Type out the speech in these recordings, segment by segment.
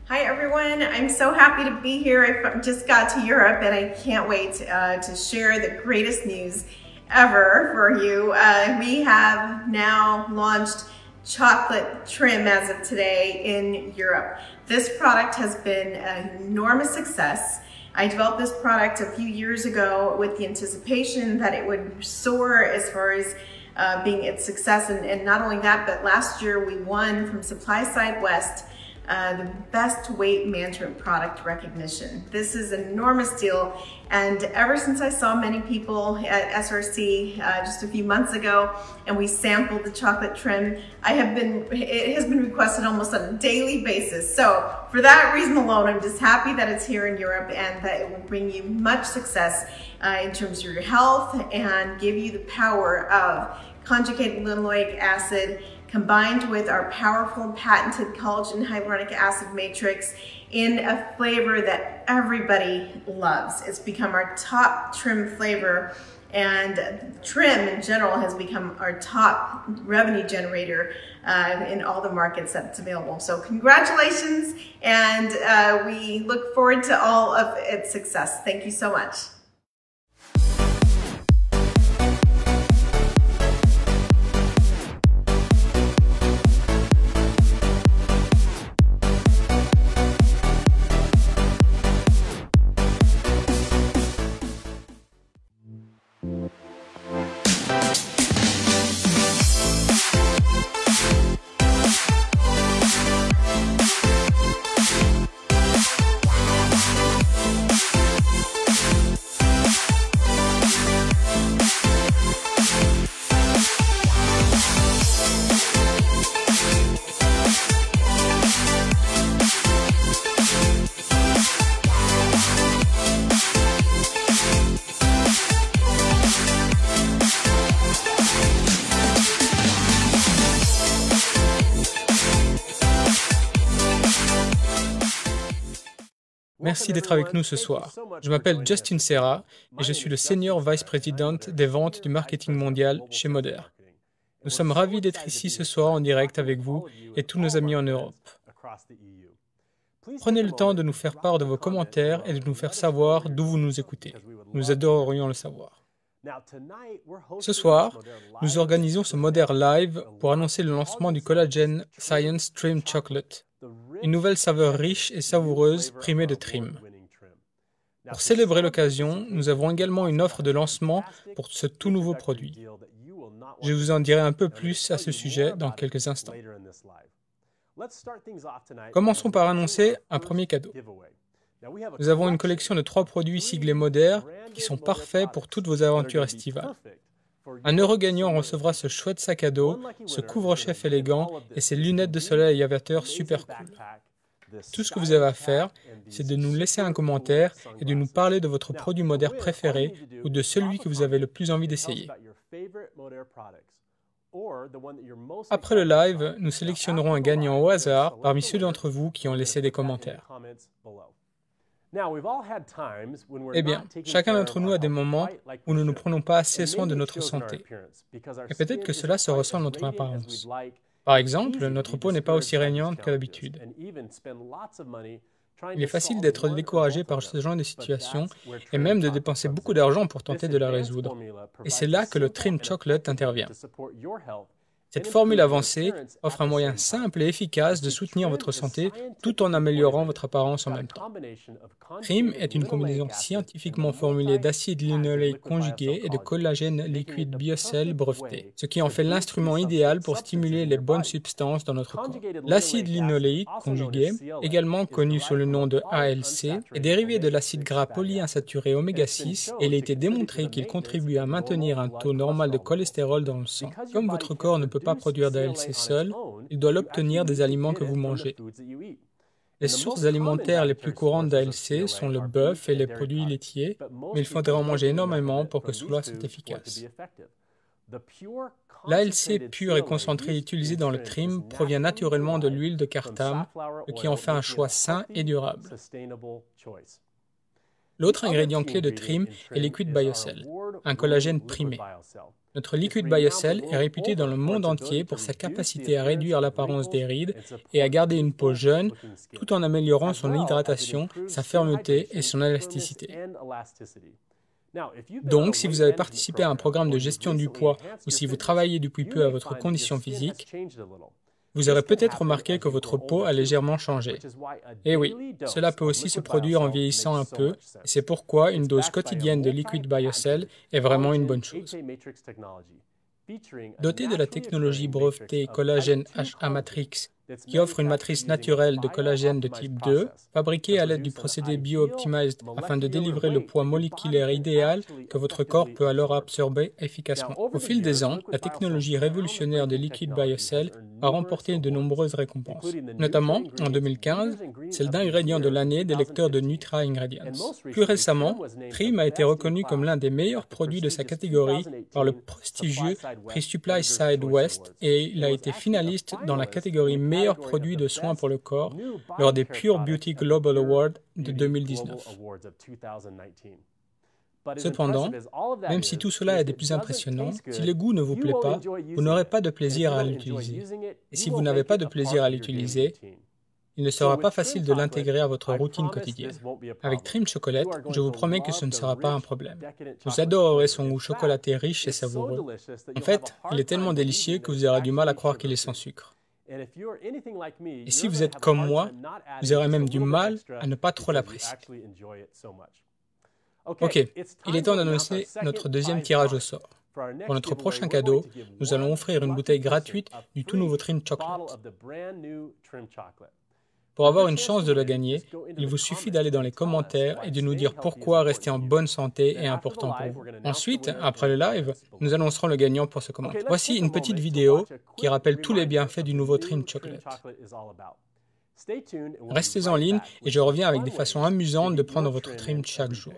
Hi everyone, I'm so happy to be here. I just got to Europe and I can't wait to share the greatest news ever for you. We have now launched chocolate trim as of today in Europe. This product has been an enormous success. I developed this product a few years ago with the anticipation that it would soar as far as being its success, and not only that, but last year we won from Supply Side West the best weight management product recognition. This is an enormous deal, and ever since I saw many people at SRC just a few months ago and we sampled the chocolate trim, it has been requested almost on a daily basis. So for that reason alone, I'm just happy that it's here in Europe and that it will bring you much success in terms of your health and give you the power of conjugated linoleic acid combined with our powerful patented collagen hyaluronic acid matrix in a flavor that everybody loves. It's become our top trim flavor, and trim in general has become our top revenue generator in all the markets that it's available. So congratulations, and we look forward to all of its success. Thank you so much. Merci d'être avec nous ce soir. Je m'appelle Justin Serra et je suis le Senior Vice President des ventes du marketing mondial chez Moder. Nous sommes ravis d'être ici ce soir en direct avec vous et tous nos amis en Europe. Prenez le temps de nous faire part de vos commentaires et de nous faire savoir d'où vous nous écoutez. Nous adorerions le savoir. Ce soir, nous organisons ce Moder Live pour annoncer le lancement du Collagen Science Trim Chocolate, une nouvelle saveur riche et savoureuse primée de trim. Pour célébrer l'occasion, nous avons également une offre de lancement pour ce tout nouveau produit. Je vous en dirai un peu plus à ce sujet dans quelques instants. Commençons par annoncer un premier cadeau. Nous avons une collection de 3 produits siglés Moder qui sont parfaits pour toutes vos aventures estivales. Un heureux gagnant recevra ce chouette sac à dos, ce couvre-chef élégant et ces lunettes de soleil aviateur super cool. Tout ce que vous avez à faire, c'est de nous laisser un commentaire et de nous parler de votre produit Moder préféré ou de celui que vous avez le plus envie d'essayer. Après le live, nous sélectionnerons un gagnant au hasard parmi ceux d'entre vous qui ont laissé des commentaires. Eh bien, chacun d'entre nous a des moments où nous ne prenons pas assez soin de notre santé. Et peut-être que cela se ressent dans notre apparence. Par exemple, notre peau n'est pas aussi rayonnante que d'habitude. Il est facile d'être découragé par ce genre de situation et même de dépenser beaucoup d'argent pour tenter de la résoudre. Et c'est là que le Trim Chocolate intervient. Cette formule avancée offre un moyen simple et efficace de soutenir votre santé tout en améliorant votre apparence en même temps. Trim est une combinaison scientifiquement formulée d'acide linoléique conjugué et de collagène liquide BioCell breveté, ce qui en fait l'instrument idéal pour stimuler les bonnes substances dans notre corps. L'acide linoléique conjugué, également connu sous le nom de ALC, est dérivé de l'acide gras polyinsaturé oméga 6 et il a été démontré qu'il contribue à maintenir un taux normal de cholestérol dans le sang. Comme votre corps ne peut pas produire d'ALC seul, il doit l'obtenir des aliments que vous mangez. Les sources alimentaires les plus courantes d'ALC sont le bœuf et les produits laitiers, mais il faudra en manger énormément pour que cela soit efficace. L'ALC pur et concentré utilisé dans le trim provient naturellement de l'huile de cartame, ce qui en fait un choix sain et durable. L'autre ingrédient clé de Trim est Liquid BioCell, un collagène primé. Notre Liquid BioCell est réputé dans le monde entier pour sa capacité à réduire l'apparence des rides et à garder une peau jeune, tout en améliorant son hydratation, sa fermeté et son élasticité. Donc, si vous avez participé à un programme de gestion du poids ou si vous travaillez depuis peu à votre condition physique, vous aurez peut-être remarqué que votre peau a légèrement changé. Et oui, cela peut aussi se produire en vieillissant un peu, et c'est pourquoi une dose quotidienne de Liquid BioCell est vraiment une bonne chose. Doté de la technologie brevetée Collagène HA Matrix, qui offre une matrice naturelle de collagène de type 2, fabriquée à l'aide du procédé BioOptimized afin de délivrer le poids moléculaire idéal que votre corps peut alors absorber efficacement. Au fil des ans, la technologie révolutionnaire de Liquid BioCell a remporté de nombreuses récompenses, notamment, en 2015, celle d'ingrédient de l'année des lecteurs de Nutra Ingredients. Plus récemment, Trim a été reconnu comme l'un des meilleurs produits de sa catégorie par le prestigieux prix Supply Side West et il a été finaliste dans la catégorie meilleur produit de soins pour le corps lors des Pure Beauty Global Awards de 2019. Cependant, même si tout cela est des plus impressionnants, si le goût ne vous plaît pas, vous n'aurez pas de plaisir à l'utiliser. Et si vous n'avez pas de plaisir à l'utiliser, il ne sera pas facile de l'intégrer à votre routine quotidienne. Avec Trim Chocolate, je vous promets que ce ne sera pas un problème. Vous adorerez son goût chocolaté riche et savoureux. En fait, il est tellement délicieux que vous aurez du mal à croire qu'il est sans sucre. Et si vous êtes comme moi, vous aurez même du mal à ne pas trop l'apprécier. Ok, il est temps d'annoncer notre deuxième tirage au sort. Pour notre prochain cadeau, nous allons offrir une bouteille gratuite du tout nouveau Trim Chocolate. Pour avoir une chance de le gagner, il vous suffit d'aller dans les commentaires et de nous dire pourquoi rester en bonne santé est important pour vous. Ensuite, après le live, nous annoncerons le gagnant pour ce commentaire. Voici une petite vidéo qui rappelle tous les bienfaits du nouveau Trim Chocolate. Restez en ligne et je reviens avec des façons amusantes de prendre votre Trim chaque jour.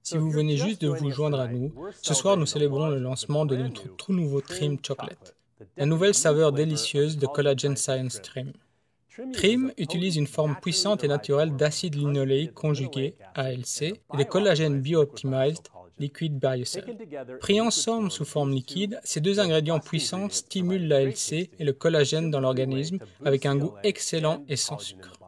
Si vous venez juste de vous joindre à nous, ce soir nous célébrons le lancement de notre tout nouveau Trim Chocolate, la nouvelle saveur délicieuse de Collagen Science Trim. Trim utilise une forme puissante et naturelle d'acide linoléique conjugué, ALC, et de collagène bio-optimized, Liquid BioCell. Pris ensemble sous forme liquide, ces deux ingrédients puissants stimulent l'ALC et le collagène dans l'organisme avec un goût excellent et sans sucre.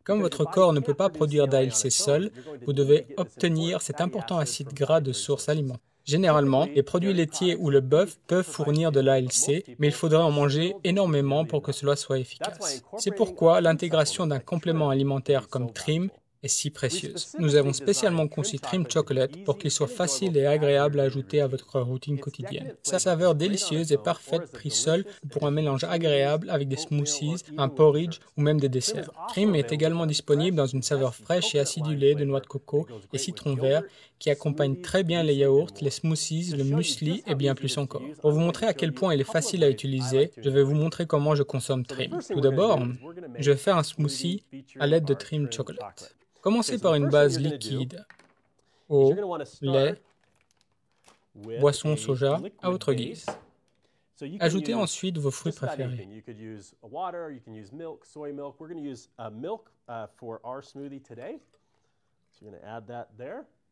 Comme votre corps ne peut pas produire d'ALC seul, vous devez obtenir cet important acide gras de source alimentaire. Généralement, les produits laitiers ou le bœuf peuvent fournir de l'ALC, mais il faudrait en manger énormément pour que cela soit efficace. C'est pourquoi l'intégration d'un complément alimentaire comme Trim est si précieuse. Nous avons spécialement conçu Trim Chocolate pour qu'il soit facile et agréable à ajouter à votre routine quotidienne. Sa saveur délicieuse est parfaite prise seule pour un mélange agréable avec des smoothies, un porridge ou même des desserts. Trim est également disponible dans une saveur fraîche et acidulée de noix de coco et citron vert qui accompagne très bien les yaourts, les smoothies, le muesli et bien plus encore. Pour vous montrer à quel point il est facile à utiliser, je vais vous montrer comment je consomme Trim. Tout d'abord, je vais faire un smoothie à l'aide de Trim Chocolate. Commencez par une base liquide, eau, lait, boisson soja à votre guise. Ajoutez ensuite vos fruits préférés.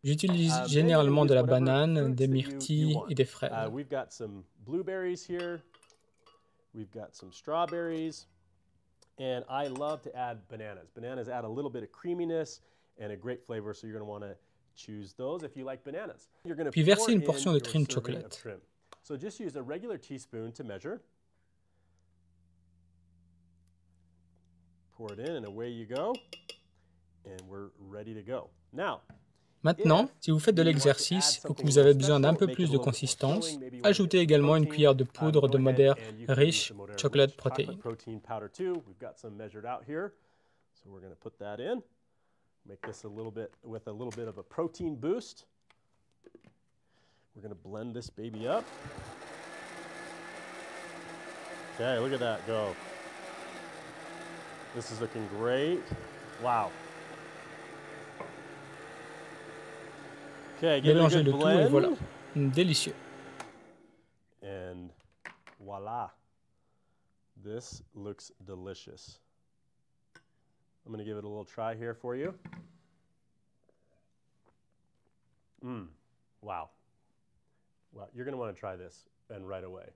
J'utilise généralement de la banane, des myrtilles et des fraises. We've got some strawberries. And I love to add bananas. Bananas add a little bit of creaminess and a great flavor, so you're going to want to choose those if you like bananas. You're going to Puis versez une portion de trim chocolate. So just use a regular teaspoon to measure. Pour it in and away you go. And we're ready to go. Now, maintenant, si vous faites de l'exercice ou que vous avez besoin d'un peu plus de consistance, ajoutez également une cuillère de poudre de Moder riche chocolate protein. So we're going to put that in. Make this a little bit with a little bit of a protein boost. We're going to blend this baby up. Okay, look at that go. This is looking great. Wow. Okay, mélangez le tout et voilà, délicieux. And voila, this looks delicious. I'm going to give it a little try here for you. Wow. Wow, you're going to want to try this and right away.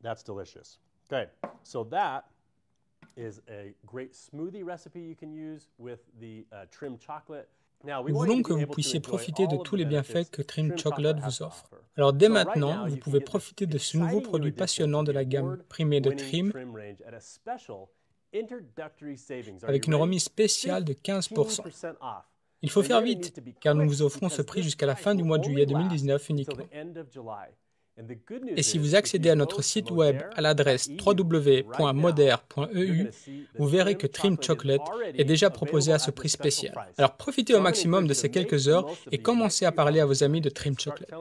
That's delicious. Okay, so that is a great smoothie recipe you can use with the trim chocolate. Nous voulons que vous puissiez profiter de tous les bienfaits que Trim Chocolate vous offre. Alors dès maintenant, vous pouvez profiter de ce nouveau produit passionnant de la gamme primée de Trim avec une remise spéciale de 15%. Il faut faire vite, car nous vous offrons ce prix jusqu'à la fin du mois de juillet 2019 uniquement. Et si vous accédez à notre site web à l'adresse www.moder.eu, vous verrez que Trim Chocolate est déjà proposé à ce prix spécial. Alors profitez au maximum de ces quelques heures et commencez à parler à vos amis de Trim Chocolate.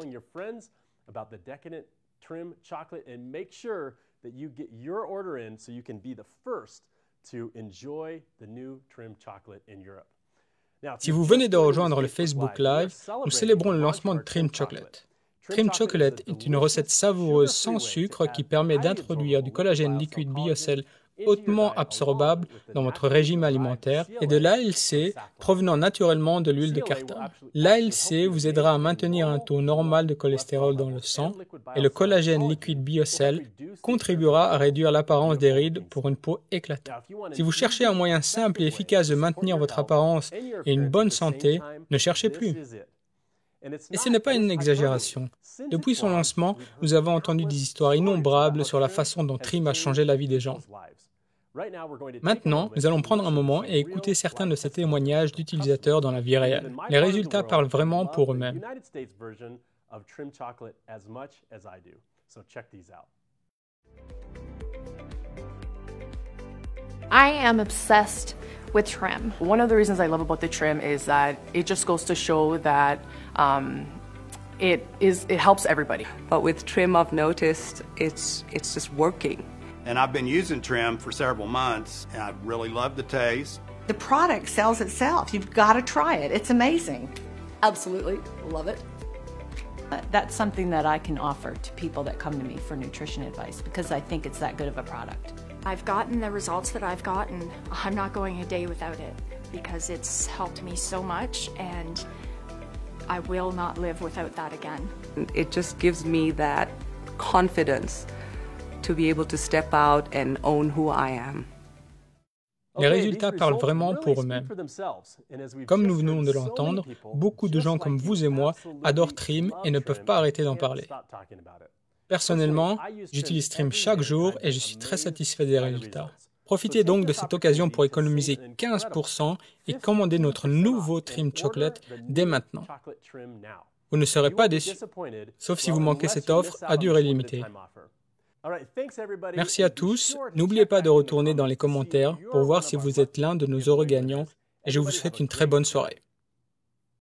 Si vous venez de rejoindre le Facebook Live, nous célébrons le lancement de Trim Chocolate. Trim Chocolate est une recette savoureuse sans sucre qui permet d'introduire du collagène liquide BioCell hautement absorbable dans votre régime alimentaire et de l'ALC provenant naturellement de l'huile de cartame. L'ALC vous aidera à maintenir un taux normal de cholestérol dans le sang et le collagène liquide BioCell contribuera à réduire l'apparence des rides pour une peau éclatante. Si vous cherchez un moyen simple et efficace de maintenir votre apparence et une bonne santé, ne cherchez plus. Et ce n'est pas une exagération. Depuis son lancement, nous avons entendu des histoires innombrables sur la façon dont Trim a changé la vie des gens. Maintenant, nous allons prendre un moment et écouter certains de ces témoignages d'utilisateurs dans la vie réelle. Les résultats parlent vraiment pour eux-mêmes. I am obsessed with Trim. One of the reasons I love about the Trim is that it just goes to show that it helps everybody. But with Trim, I've noticed it's just working. And I've been using Trim for several months, and I really love the taste. The product sells itself. You've got to try it. It's amazing. Absolutely, love it. That's something that I can offer to people that come to me for nutrition advice because I think it's that good of a product. I've gotten the results that I've gotten. I'm not going a day without it because it's helped me so much and I will not live without that again. It just gives me that confidence to be able to step out and own who I am. Les résultats parlent vraiment pour eux-mêmes. Comme nous venons de l'entendre, beaucoup de gens comme vous et moi adorent Trim et ne peuvent pas arrêter d'en parler. Personnellement, j'utilise Trim chaque jour et je suis très satisfait des résultats. Profitez donc de cette occasion pour économiser 15% et commander notre nouveau Trim Chocolate dès maintenant. Vous ne serez pas déçus, sauf si vous manquez cette offre à durée limitée. Merci à tous. N'oubliez pas de retourner dans les commentaires pour voir si vous êtes l'un de nos heureux gagnants et je vous souhaite une très bonne soirée.